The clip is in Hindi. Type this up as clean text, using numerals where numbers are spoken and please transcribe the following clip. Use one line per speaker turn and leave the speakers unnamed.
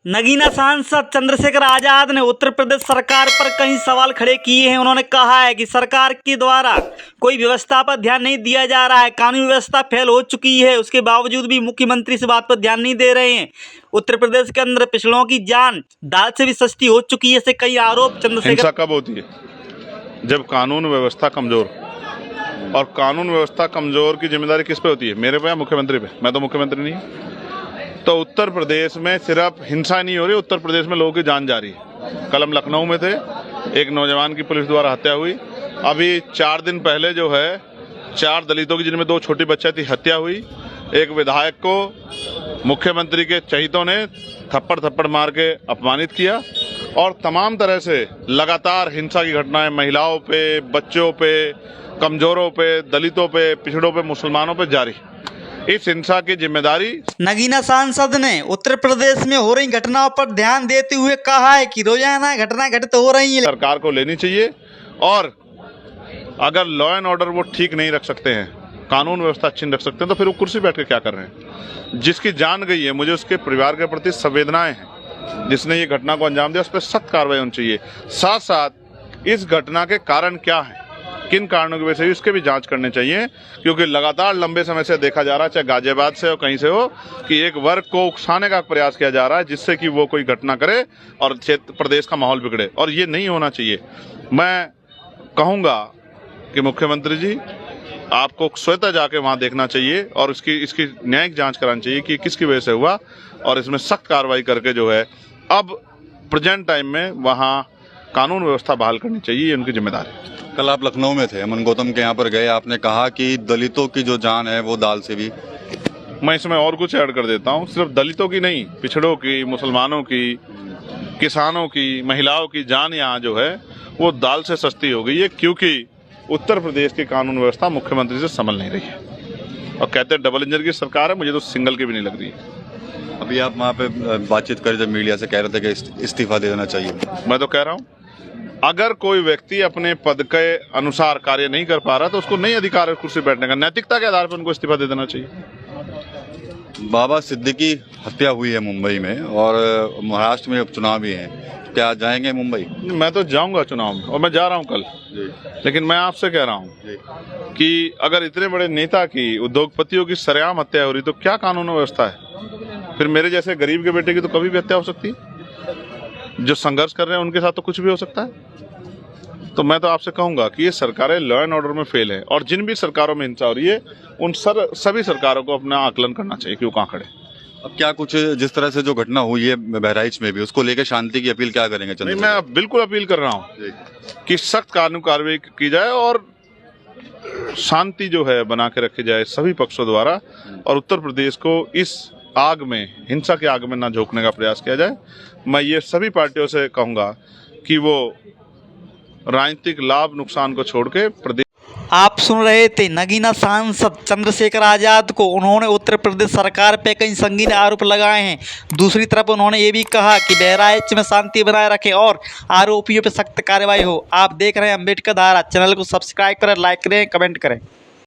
नगीना सांसद चंद्रशेखर आजाद ने उत्तर प्रदेश सरकार पर कई सवाल खड़े किए हैं। उन्होंने कहा है कि सरकार के द्वारा कोई व्यवस्था पर ध्यान नहीं दिया जा रहा है, कानूनी व्यवस्था फेल हो चुकी है, उसके बावजूद भी मुख्यमंत्री इस बात पर ध्यान नहीं दे रहे हैं। उत्तर प्रदेश के अंदर पिछड़ों की जान दाल से भी सस्ती हो चुकी है, ऐसे कई आरोप चंद्रशेखर।
हिंसा कब होती है? जब कानून व्यवस्था कमजोर, और कानून व्यवस्था कमजोर की जिम्मेदारी किस पे होती है? मेरे पे या मुख्यमंत्री पे? मैं तो मुख्यमंत्री नहीं हूं। तो उत्तर प्रदेश में सिर्फ हिंसा नहीं हो रही, उत्तर प्रदेश में लोगों की जान जा रही है। कल हम लखनऊ में थे, एक नौजवान की पुलिस द्वारा हत्या हुई। अभी 4 दिन पहले जो है 4 दलितों की, जिनमें 2 छोटी बच्चा थी, हत्या हुई। एक विधायक को मुख्यमंत्री के चहितों ने थप्पड़ मार के अपमानित किया, और तमाम तरह से लगातार हिंसा की घटनाएं महिलाओं पे, बच्चों पे, कमजोरों पे, दलितों पे, पिछड़ों पे, मुसलमानों पे जारी। इस हिंसा की जिम्मेदारी
नगीना सांसद ने उत्तर प्रदेश में हो रही घटनाओं पर ध्यान देते हुए कहा है कि रोजाना घटनाएं घटित हो रही हैं,
सरकार को लेनी चाहिए। और अगर लॉ एंड ऑर्डर वो ठीक नहीं रख सकते हैं, कानून व्यवस्था अच्छी नहीं रख सकते हैं, तो फिर वो कुर्सी बैठ के क्या कर रहे हैं? जिसकी जान गई है, मुझे उसके परिवार के प्रति संवेदनाएं हैं। जिसने ये घटना को अंजाम दिया, उस पर सख्त कार्रवाई होनी चाहिए। साथ साथ इस घटना के कारण क्या है, किन कारणों की वजह से, इसके भी जांच करने चाहिए। क्योंकि लगातार लंबे समय से देखा जा रहा है, चाहे गाजियाबाद से हो, कहीं से हो, कि एक वर्ग को उकसाने का प्रयास किया जा रहा है, जिससे कि वो कोई घटना करे और क्षेत्र प्रदेश का माहौल बिगड़े, और ये नहीं होना चाहिए। मैं कहूँगा कि मुख्यमंत्री जी, आपको स्वतः जाके वहाँ देखना चाहिए और इसकी न्यायिक जांच करानी चाहिए कि किसकी वजह से हुआ, और इसमें सख्त कार्रवाई करके जो है अब प्रेजेंट टाइम में वहाँ कानून व्यवस्था बहाल करनी चाहिए, ये उनकी जिम्मेदारी।
कल आप लखनऊ में थे, अमन गौतम के यहाँ पर गए, आपने कहा कि दलितों की जो जान है वो दाल से भी।
मैं इसमें और कुछ ऐड कर देता हूँ, सिर्फ दलितों की नहीं, पिछड़ों की, मुसलमानों की, किसानों की, महिलाओं की जान यहाँ जो है वो दाल से सस्ती हो गई है, क्योंकि उत्तर प्रदेश की कानून व्यवस्था मुख्यमंत्री से संभल नहीं रही है। और कहते हैं डबल इंजन की सरकार है, मुझे तो सिंगल की भी नहीं लग रही है।
अभी आप वहाँ पे बातचीत कर जब मीडिया से कह रहे थे कि इस्तीफा दे देना चाहिए,
मैं तो कह रहा हूँ, अगर कोई व्यक्ति अपने पद के अनुसार कार्य नहीं कर पा रहा, तो उसको नहीं अधिकार है कुर्सी बैठने का। नैतिकता के आधार पर उनको इस्तीफा दे देना चाहिए।
बाबा सिद्दीकी हत्या हुई है मुंबई में, और महाराष्ट्र में उपचुनाव भी है, क्या जाएंगे मुंबई?
मैं तो जाऊंगा चुनाव में, और मैं जा रहा हूं कल। लेकिन मैं आपसे कह रहा हूं कि अगर इतने बड़े नेता की, उद्योगपतियों की सरेआम हत्या हो रही, तो क्या कानून व्यवस्था है? फिर मेरे जैसे गरीब के बेटे की तो कभी भी हत्या हो सकती है। जो संघर्ष कर रहे हैं उनके साथ तो कुछ भी हो सकता है। तो मैं तो आपसे कहूंगा कि ये सरकारें लॉ एंड ऑर्डर में फेल है, और जिन भी सरकारों में हिंसा हो रही है, उन सभी सरकारों को अपना आकलन करना चाहिए कि वो कहाँ खड़े।
अब क्या कुछ जिस तरह से जो घटना हुई है बहराइच में भी, उसको लेकर शांति की अपील क्या करेंगे?
नहीं, मैं बिल्कुल अपील कर रहा हूँ कि सख्त कानूनी कार्रवाई की जाए और शांति जो है बना के रखी जाए सभी पक्षों द्वारा, और उत्तर प्रदेश को इस आग में, हिंसा के आग में ना झोंकने का प्रयास किया जाए। मैं ये सभी पार्टियों से कहूंगा कि वो राजनीतिक लाभ नुकसान को छोड़ के प्रदेश।
आप सुन रहे थे नगीना सांसद चंद्रशेखर आजाद को। उन्होंने उत्तर प्रदेश सरकार पे कई संगीन आरोप लगाए हैं। दूसरी तरफ उन्होंने ये भी कहा कि बहराइच में शांति बनाए रखें और आरोपियों पे सख्त कार्रवाई हो। आप देख रहे हैं अंबेडकर धारा। चैनल को सब्सक्राइब करें, लाइक करें, कमेंट करें।